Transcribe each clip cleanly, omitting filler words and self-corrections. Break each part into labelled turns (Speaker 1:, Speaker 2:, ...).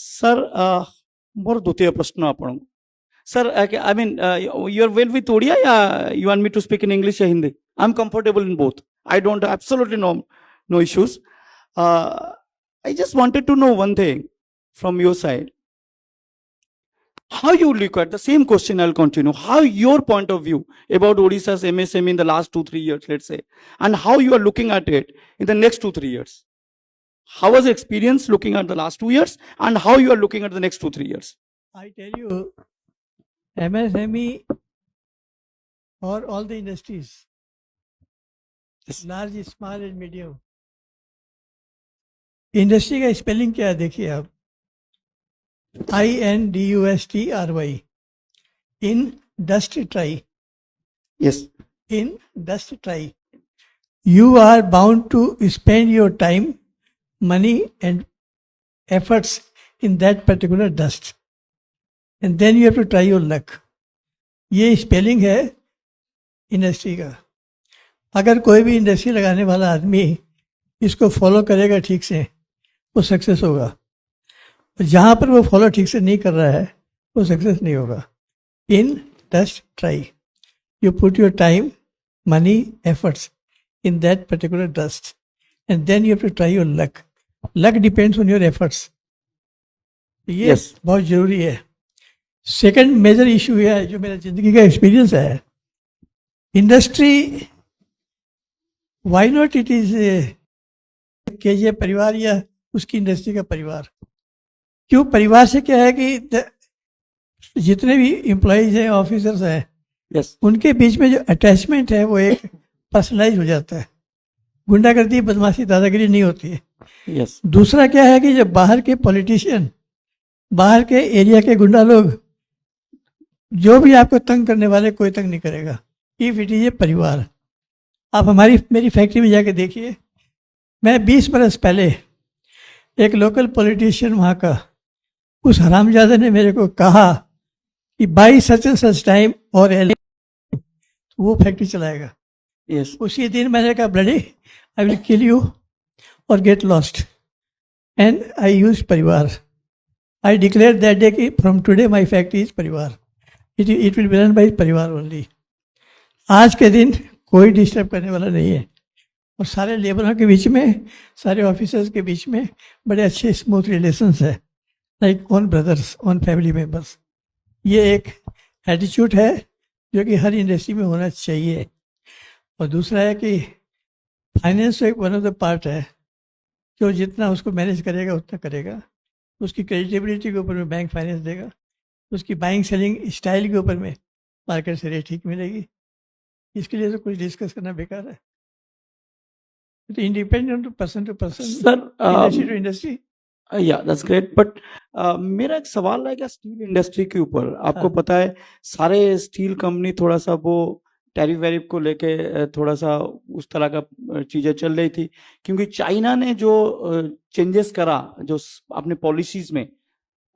Speaker 1: Sir ମୋର ଦ୍ୱିତୀୟ ପ୍ରଶ୍ନ ଆପଣଙ୍କୁ sir I mean you are well with Odia या you want me to speak in English या Hindi I am comfortable in both I don't absolutely no issues I just wanted to know one thing from your side how you look at the same question. I'll continue. How your point of view about Odisha's MSME in the last 2-3 years, let's say, and how you are looking at it in the next 2-3 years. How was the experience looking at the last 2 years and how you are looking at the next 2-3 years?
Speaker 2: I tell you, MSME or all the industries,
Speaker 1: Yes.
Speaker 2: large, small and medium. Industry का spelling क्या है देखिए आप, INDUSTRY, industry.
Speaker 1: Yes.
Speaker 2: Industry. You are bound to spend your time, money and efforts in that particular dust, and then you have to try your luck. ये spelling है industry का. अगर कोई भी इंडस्ट्री लगाने वाला आदमी इसको फॉलो करेगा ठीक से, वो सक्सेस होगा. जहाँ पर वो फॉलो ठीक से नहीं कर रहा है वो सक्सेस नहीं होगा. Industry, you put your time, money, efforts in that particular dust, and then you have to try your luck. Luck depends on your efforts. ये
Speaker 1: Yes.
Speaker 2: बहुत ज़रूरी है. सेकंड मेजर इशू है जो मेरा ज़िंदगी का एक्सपीरियंस है, industry, why not it is KJ परिवार या उसकी इंडस्ट्री का परिवार. क्यों परिवार से क्या है कि जितने भी एम्प्लॉयज़ हैं, ऑफिसर्स हैं,
Speaker 1: Yes.
Speaker 2: उनके बीच में जो अटैचमेंट है वो एक पर्सनलाइज हो जाता है. गुंडागर्दी, बदमाशी, दादागिरी नहीं होती है.
Speaker 1: Yes.
Speaker 2: दूसरा क्या है कि जब बाहर के पॉलिटिशियन, बाहर के एरिया के गुंडा लोग, जो भी आपको तंग करने वाले, कोई तंग नहीं करेगा इफ इट इज ए परिवार. आप मेरी फैक्ट्री में जाके देखिए. मैं 20 बरस पहले एक लोकल पॉलिटिशियन वहाँ का, उस हरामजादे ने मेरे को कहा कि by such and such time और तो वो फैक्ट्री चलाएगा.
Speaker 1: Yes.
Speaker 2: उसी दिन मैंने कहा bloody I will kill you और get lost, and I use परिवार. आई डिक्लेयर दैट डे कि from today my factory is परिवार, it will be run by परिवार ओनली. आज के दिन कोई डिस्टर्ब करने वाला नहीं है, और सारे लेबरों के बीच में, सारे ऑफिसर्स के बीच में बड़े अच्छे स्मूथ रिलेशंस है, like own brothers, own family members. ये एक एटीट्यूड है जो कि हर इंडस्ट्री में होना चाहिए. और दूसरा है कि फाइनेंस एक वन ऑफ द पार्ट है, जो जितना उसको मैनेज करेगा उतना करेगा. उसकी क्रेडिटेबिलिटी के ऊपर में बैंक फाइनेंस देगा, उसकी बाइंग सेलिंग स्टाइल के ऊपर में मार्केट से रेट ठीक मिलेगी. इसके लिए तो कुछ डिस्कस करना बेकार है. तो independent to person,
Speaker 1: Sir,
Speaker 2: industry to industry.
Speaker 1: yeah, that's great. But मेरा एक सवाल है क्या स्टील इंडस्ट्री के ऊपर. आपको
Speaker 2: हाँ.
Speaker 1: पता है सारे स्टील कंपनी थोड़ा सा वो टैरिफ वैरिफ को लेके थोड़ा सा उस तरह का चीजें चल रही थी, क्योंकि चाइना ने जो चेंजेस करा जो अपने पॉलिसीज में,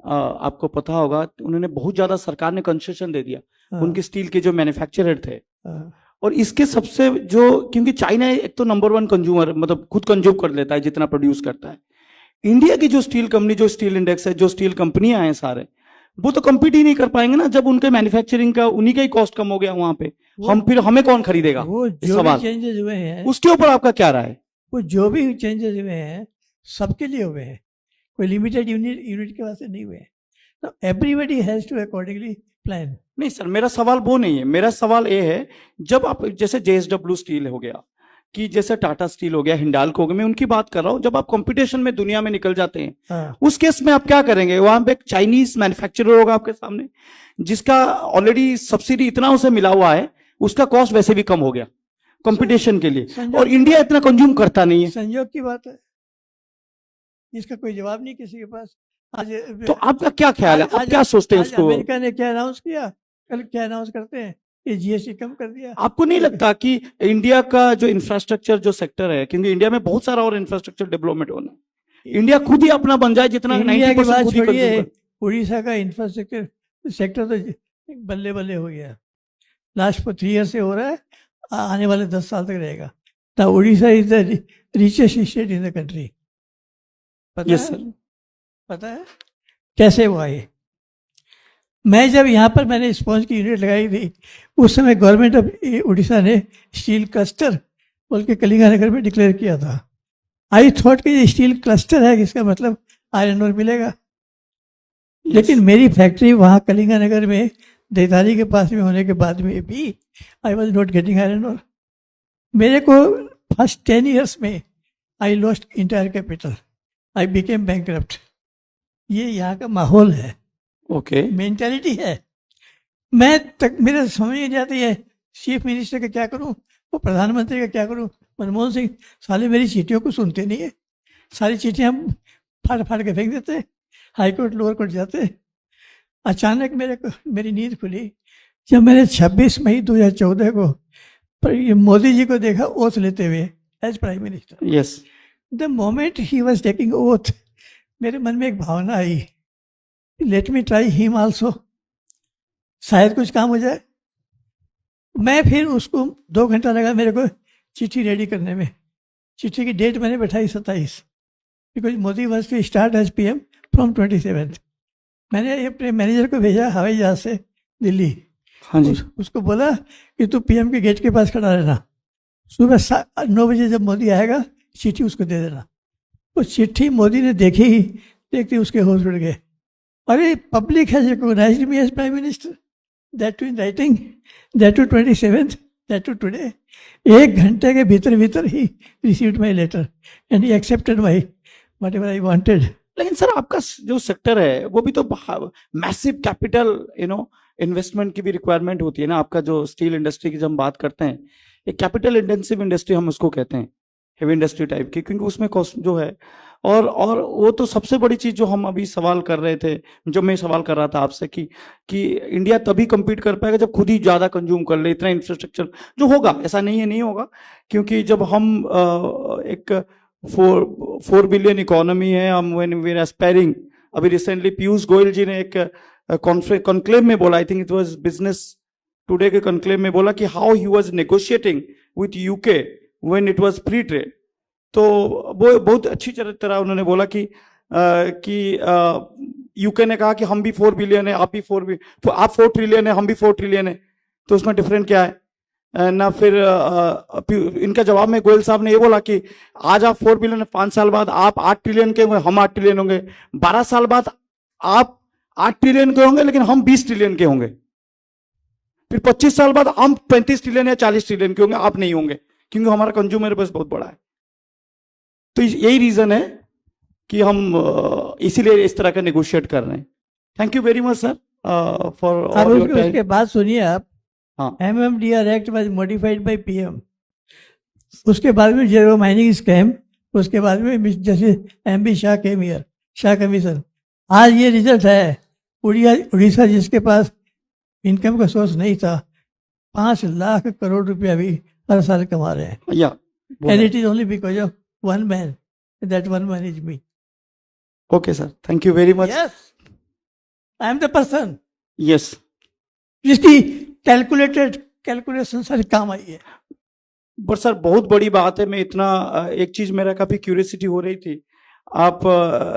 Speaker 1: आपको पता होगा उन्होंने बहुत ज्यादा, सरकार ने कंसेशन दे दिया
Speaker 2: हाँ.
Speaker 1: उनके स्टील के जो मैन्युफैक्चरर थे.
Speaker 2: हाँ.
Speaker 1: और इसके सबसे जो, क्योंकि चाइना एक तो नंबर 1 कंज्यूमर, मतलब खुद कंज्यूम कर लेता है जितना प्रोड्यूस करता है. इंडिया की जो स्टील कंपनी, जो स्टील इंडेक्स है, जो स्टील कंपनियां हैं सारे, वो तो कम्पीट ही नहीं कर पाएंगे ना, जब उनके मैन्युफैक्चरिंग का उन्हीं का ही कॉस्ट कम हो गया वहां पे. फिर हमें कौन खरीदेगा?
Speaker 2: वो
Speaker 1: इस
Speaker 2: जो भी
Speaker 1: सवाल
Speaker 2: चेंजेस हुए हैं,
Speaker 1: उसके ऊपर आपका क्या राय है?
Speaker 2: वो जो भी चेंजेस हुए हैं सबके लिए हुए हैं, कोई लिमिटेड यूनिट के वास्ते नहीं हुए हैं. तो everybody has to accordingly plan.
Speaker 1: नहीं सर, मेरा सवाल वो नहीं है. मेरा सवाल ये है, जब आप जैसे JSW स्टील हो गया, कि जैसे टाटा स्टील हो गया, हिंडाल्को हो गया, मैं उनकी बात कर रहा हूँ. जब आप कंपटीशन में दुनिया में निकल जाते हैं,
Speaker 2: हाँ.
Speaker 1: उस केस में आप क्या करेंगे? वहां पे एक चाइनीज मैन्युफैक्चरर होगा आपके सामने, जिसका ऑलरेडी सब्सिडी इतना उसे मिला हुआ है, उसका कॉस्ट वैसे भी कम हो गया कंपटीशन के लिए, और इंडिया इतना कंज्यूम करता नहीं है.
Speaker 2: संयोग की बात है, इसका कोई जवाब नहीं किसी के पास. आज
Speaker 1: तो आपका क्या ख्याल है? आप क्या सोचते हैं
Speaker 2: आज
Speaker 1: उसको?
Speaker 2: अमेरिका ने क्या अनाउंस किया, कल क्या अनाउंस करते हैं, ये जीएसटी कम कर दिया.
Speaker 1: आपको नहीं लगता कि इंडिया का जो इंफ्रास्ट्रक्चर जो सेक्टर है, क्योंकि इंडिया में बहुत सारा और इंफ्रास्ट्रक्चर डेवलपमेंट होना है, इंडिया खुद ही अपना बन जाए, जितना
Speaker 2: इंडिया की
Speaker 1: 90%
Speaker 2: बात
Speaker 1: खुद ही
Speaker 2: छोड़िए,
Speaker 1: कंज्यूम कर.
Speaker 2: उड़ीसा का इंफ्रास्ट्रक्चर सेक्टर तो बल्ले बल्ले हो गया. लास्ट 3 ईयर से हो रहा है, आने वाले 10 साल तक रहेगा. ना Orissa is the richest state in the country. पता
Speaker 1: यस
Speaker 2: है?
Speaker 1: सर.
Speaker 2: पता है कैसे वो आए? मैं जब यहाँ पर मैंने स्पॉन्ज की यूनिट लगाई थी, उस समय गवर्नमेंट ऑफ उड़ीसा ने स्टील क्लस्टर बोल के कलिंगानगर में डिक्लेयर किया था। आई थॉट कि ये स्टील क्लस्टर है, इसका मतलब आयरन ओर मिलेगा। लेकिन मेरी फैक्ट्री वहाँ कलिंगानगर में देवदारी के पास में होने के बाद में भी I was not getting iron ore. मेरे को फर्स्ट 10 years में I lost entire capital, I became bankrupt. ये यहाँ का माहौल है,
Speaker 1: ओके,
Speaker 2: मेंटालिटी है। मैं तक मेरे समझ नहीं आती है चीफ मिनिस्टर का क्या करूं, वो प्रधानमंत्री का क्या करूं। मनमोहन सिंह साले मेरी चिट्ठियों को सुनते नहीं है, सारी चिट्ठियां हम फाड़ फाड़ के फेंक देते, हाई कोर्ट लोअर कोर्ट जाते। अचानक मेरी नींद खुली जब मैंने 26 मई 2014 को ये मोदी जी को देखा ओथ लेते हुए as prime minister.
Speaker 1: Yes,
Speaker 2: the moment he was taking oath, मेरे मन में एक भावना आई, let me try him also, शायद कुछ काम हो जाए। मैं फिर उसको 2 घंटा लगा मेरे को चिट्ठी रेडी करने में। चिट्ठी की डेट मैंने बैठाई 27, because Modi was to start as PM from 27। मैंने अपने मैनेजर को भेजा हवाई जहाज से दिल्ली।
Speaker 1: हाँ जी,
Speaker 2: उसको बोला कि तू PM के गेट के पास खड़ा रहना, सुबह 9 बजे जब मोदी आएगा चिट्ठी उसको दे देना। वो चिट्ठी मोदी ने देखी ही देखते उसके होश उड़ गए। अरे public has recognised me as prime minister, that too in writing, that too 27th, that too today. 1 घंटे के भीतर भीतर ही received my letter and he accepted my whatever I wanted.
Speaker 1: लेकिन सर आपका जो सेक्टर है वो भी तो मैसिव कैपिटल इन्वेस्टमेंट की भी रिक्वायरमेंट होती है ना। आपका जो स्टील इंडस्ट्री की जब हम बात करते हैं, एक कैपिटल इंटेंसिव इंडस्ट्री हम उसको कहते हैं, हेवी इंडस्ट्री टाइप की, क्योंकि उसमें कॉस्ट जो है और वो तो सबसे बड़ी चीज जो हम अभी सवाल कर रहे थे, जो मैं सवाल कर रहा था आपसे कि इंडिया तभी compete कर पाएगा जब खुद ही ज्यादा कंज्यूम कर ले, इतना इंफ्रास्ट्रक्चर जो होगा, ऐसा नहीं है नहीं होगा, क्योंकि जब हम एक 4 बिलियन इकोनॉमी है, हम व्हेन वी आर एस्पायरिंग। अभी रिसेंटली पीयूष गोयल जी ने एक कॉन्क्लेव में बोला, I think it was business today के कॉन्क्लेव में बोला कि how he was negotiating with UK when it was free trade. तो वो बहुत अच्छी तरह उन्होंने बोला कि UK ने कहा कि हम भी 4 बिलियन है, आप 4 ट्रिलियन है, हम भी 4 ट्रिलियन है, तो उसमें डिफरेंट क्या है ना। फिर इनका जवाब में गोयल साहब ने ये बोला कि आज आप 4 बिलियन है, 5 साल बाद आप 8 ट्रिलियन के होंगे, हम 8 ट्रिलियन होंगे, 12 साल बाद आप 8 ट्रिलियन के होंगे लेकिन हम 20 ट्रिलियन के होंगे, फिर 25 साल बाद हम 35 ट्रिलियन या 40 ट्रिलियन के होंगे, आप नहीं होंगे, क्योंकि हमारा कंज्यूमर बेस बहुत बड़ा है। तो यही रीजन है कि हम इसीलिए इस तरह का नेगोशिएट कर रहे हैं। Thank you very much sir for all your time.
Speaker 2: उसके बाद सुनिए आप,
Speaker 1: हाँ,
Speaker 2: MMDR act was modified by PM। उसके बाद में जेरो माइनिंग स्कैम, उसके बाद में जैसे MB Shah came here, Shah commission. आज ये रिजल्ट है, उड़ीसा जिसके पास इनकम का सोर्स नहीं था, 5 लाख करोड़ रुपया भी हर साल कमा रहे हैं।
Speaker 1: या
Speaker 2: and it is only because of one man, that one man is me.
Speaker 1: Okay sir, thank you very much.
Speaker 2: Yes, I am the person
Speaker 1: yes,
Speaker 2: जिसकी कैलकुलेशन सारी काम आई है।
Speaker 1: बट सर बहुत बड़ी बात है, मैं इतना एक चीज मेरा काफी क्यूरियोसिटी हो रही थी, आप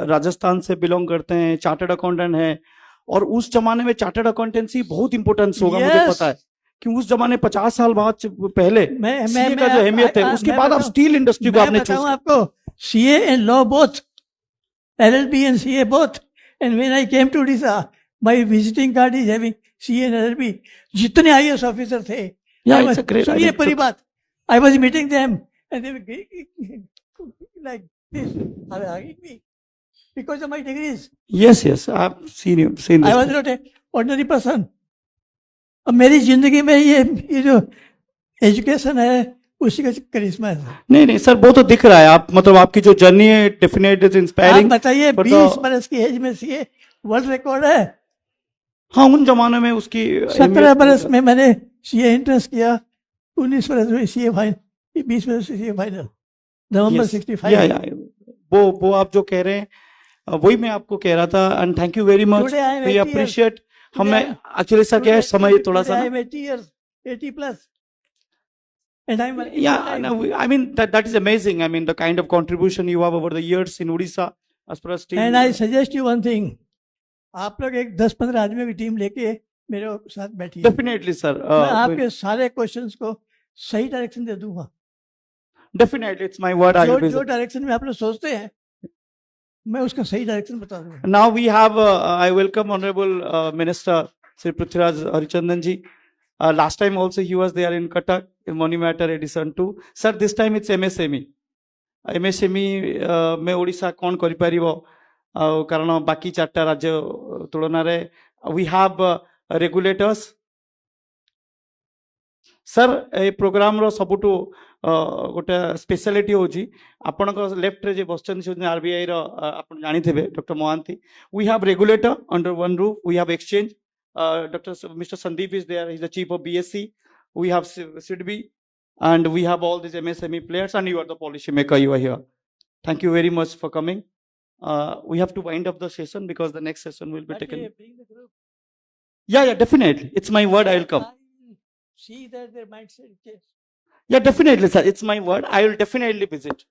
Speaker 1: राजस्थान से बिलोंग करते हैं, चार्टर्ड अकाउंटेंट हैं, और उस जमाने में चार्टर्ड अकाउंटेंसी बहुत इंपॉर्टेंस होगा, मुझे
Speaker 2: Yes.
Speaker 1: पता है कि उस जमाने 50 साल बाद पहले
Speaker 2: मैं
Speaker 1: CA का जो अहमियत है, उसके बाद आप स्टील इंडस्ट्री को आपने चूज
Speaker 2: आपको CA and law both, LLB and CA both, and when I came to Odisha, my visiting card is having CA and LLB। जितने IAS ऑफिसर थे,
Speaker 1: Yeah, it's a great
Speaker 2: सुनिए
Speaker 1: idea.
Speaker 2: पूरी बात, I was meeting them and they were like this, hugging me because of my degrees।
Speaker 1: Yes आप seen
Speaker 2: I was not an ordinary person। अब मेरी जिंदगी में ये जो एजुकेशन है उसी का करिश्मा है।
Speaker 1: नहीं सर, वो तो दिख रहा है, आप मतलब आपकी जो जर्नी है डेफिनेट इज
Speaker 2: आप
Speaker 1: इंस्पायरिंग।
Speaker 2: बताइए, 20 बरस की एज में CA वर्ल्ड रिकॉर्ड है।
Speaker 1: हाँ, उन जमानों में उसकी
Speaker 2: 17 बरस में मैंने CA एंट्रेंस किया, 19 बरस में CA फाइनल, 20 बरस में CA फाइनल, नवंबर 65।
Speaker 1: वो आप जो कह रहे हैं वही मैं आपको कह रहा था, and thank you very much,
Speaker 2: Today I am
Speaker 1: we
Speaker 2: 80 years।
Speaker 1: Appreciate. हमें एक्चुअली सर क्या है, समय थोड़ा सा
Speaker 2: I am 80 years, 80 plus, and I am
Speaker 1: yeah, no, I mean that is amazing. I mean the kind of contribution you have over the years in Odisha as far as steel.
Speaker 2: and I suggest you one thing, आप लोग एक 10-15 आदमियों की team लेके मेरे साथ बैठिए,
Speaker 1: Definitely, sir.
Speaker 2: मैं आपके सारे क्वेश्चन्स को सही डायरेक्शन दे दूंगा।
Speaker 1: Definitely, it's my word. I
Speaker 2: जो
Speaker 1: will
Speaker 2: जो
Speaker 1: visit.
Speaker 2: डायरेक्शन में आप लोग सोचते हैं मैं उसका सही डायरेक्शन बता दूंगा।
Speaker 1: Now we have, I welcome Honorable Minister Sri Prithviraj Harichandan ji. Last time also he was there in Cuttack in Money Matter Edition 2. Sir, this time it's MSME. MSME में ओडिशा कौन करिपारिबो कारण बाकी चारटा राज्य तुलना रे we have regulators. सर ए program रो सबुटु गोटे स्पेशलिटी होची आपनक लेफ्ट रे जे बसचन से आरबीआई रो आपन जानि थेबे doctor Mohanty we have regulator under one roof we have exchange doctor mister Sandeep is there he is the chief of BSC we have SIDBI and we have all these MSME players and you are the policy maker you are here. Thank you very much for coming. We have to wind up the session because the next session will be taken. Yeah, definitely, it's my word, I will come.
Speaker 2: See that their mindset changes.
Speaker 1: Yeah, definitely, sir. It's my word. I will definitely visit.